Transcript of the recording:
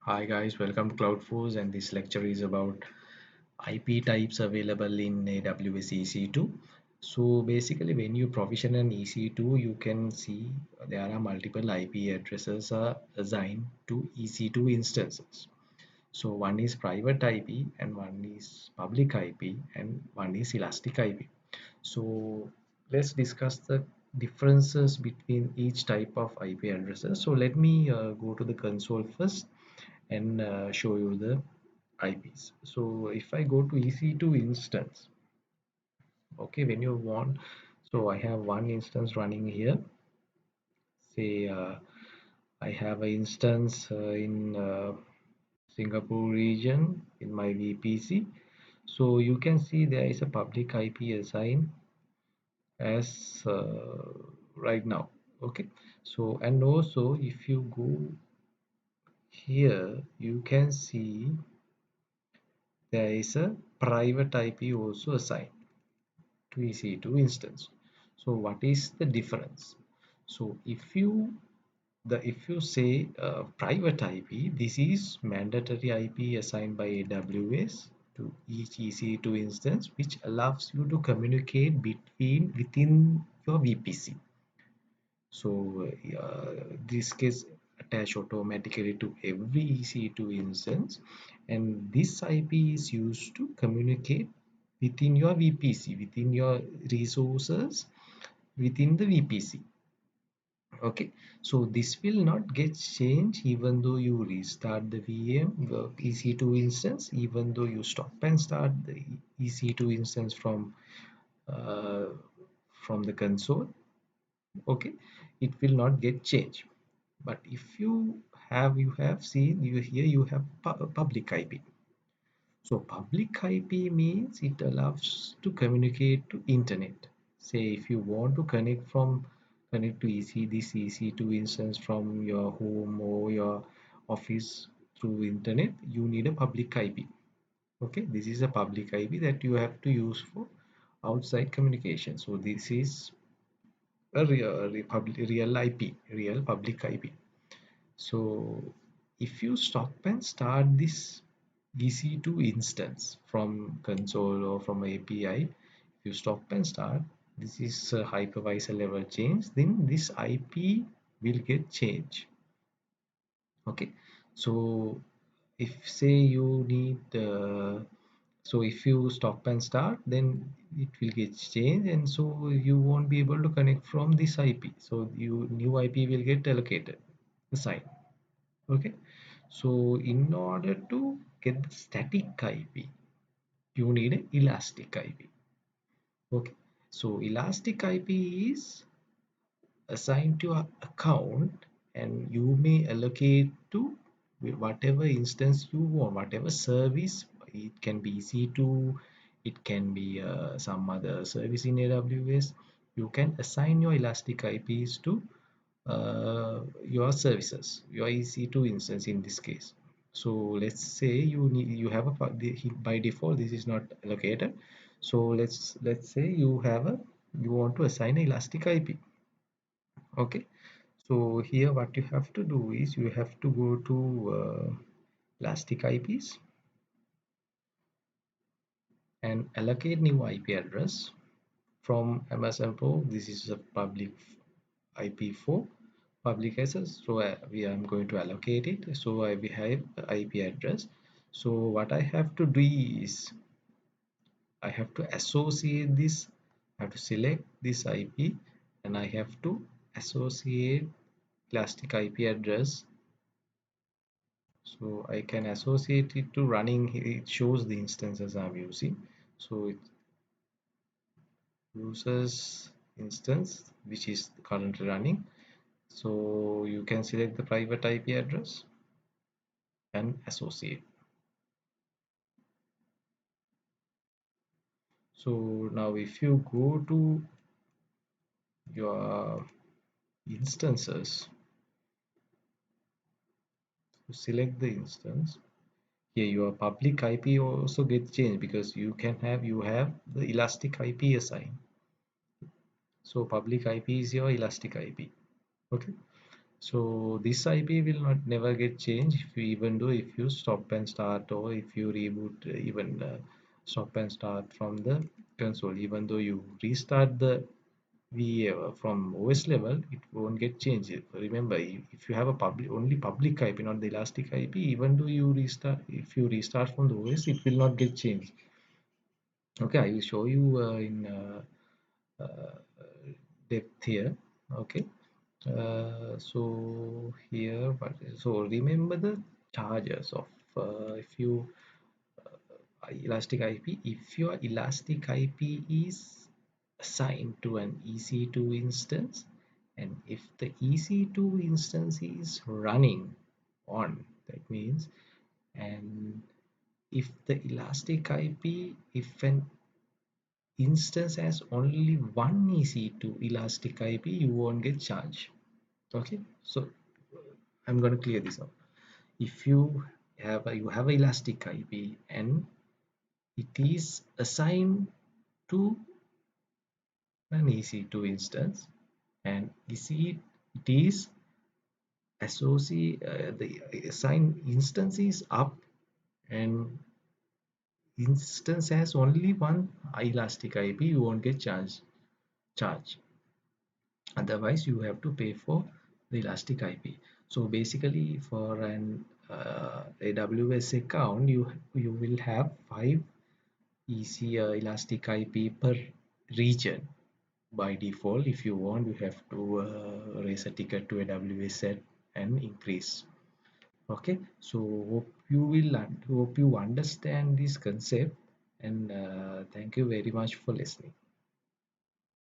Hi guys, welcome to CloudForce, and this lecture is about IP types available in AWS EC2. So basically when you provision an EC2, you can see there are multiple IP addresses assigned to EC2 instances. So one is private IP and one is public IP and one is elastic IP. So let's discuss the differences between each type of IP addresses. So let me go to the console first and show you the IPs. So if I go to EC2 instance, okay, when you want, so I have one instance running here. Say I have an instance in Singapore region in my VPC. So you can see there is a public IP assigned as right now. Okay, so and also if you go here, you can see there is a private IP also assigned to EC2 instance. So what is the difference? So if you say private IP, this is mandatory IP assigned by AWS to each EC2 instance, which allows you to communicate within your VPC. So this gets attached automatically to every EC2 instance, and this IP is used to communicate within your VPC, within your resources, within the VPC. Okay, so this will not get changed even though you restart the VM, the EC2 instance, even though you stop and start the EC2 instance uh, from the console. Okay, it will not get changed. But if you have seen you here you have public IP. So public IP means it allows to communicate to internet. Say if you want to connect to this EC2 instance from your home or your office through internet, you need a public IP. Okay, this is a public IP that you have to use for outside communication. So this is a real IP, real public IP. So if you stop and start this EC2 instance from console or from API, if you stop and start, this is a hypervisor level change, then this IP will get changed. Okay, so if say you need so if you stop and start, then it will get changed, and so you won't be able to connect from this IP. So you new IP will get allocated, assigned. Okay, so in order to get the static IP, you need an elastic IP. Okay, so elastic IP is assigned to your account, and you may allocate to whatever instance you want, whatever service. It can be EC2, it can be some other service in AWS. You can assign your elastic IPs to your services, your EC2 instance in this case. So let's say you have by default this is not allocated. So let's say you want to assign an elastic IP. Okay, so here what you have to do is you have to go to elastic IPs and allocate new IP address from Amazon Pro. This is a public IP4 public access, so we are going to allocate it. So we have the IP address. So what I have to do is I have to associate this. I have to select this IP, and I have to associate elastic IP address. So I can associate it to running. It shows the instances I'm using. So it uses instance which is currently running. So you can select the private IP address and associate. So now if you go to your instances, to select the instance, here your public IP also gets changed because you have the elastic IP assigned. So public IP is your elastic IP. Okay. So this IP will not never get changed if you, even though if you stop and start, or if you reboot, even stop and start from the console, even though you restart the VA from OS level, it won't get changed. Remember, if you have a public, only public IP, not the elastic IP, even though you restart, if you restart from the OS, it will not get changed. Okay, I will show you in depth here. Okay, so here, so remember the charges of if you elastic IP. If your elastic IP is assigned to an EC2 instance, and if the EC2 instance is running on, that means, and if the elastic IP, if an instance has only one EC2 elastic IP, you won't get charged. Okay, so I'm going to clear this up. If you have a elastic IP and it is assigned to an EC2 instance, and it is associate the assigned instance is up, and instance has only one elastic IP, you won't get charge. Otherwise you have to pay for the elastic IP. So basically for an AWS account, you will have 5 EC elastic IP per region by default. If you want, you have to raise a ticket to AWS set and increase. Okay, so hope you understand this concept, and thank you very much for listening.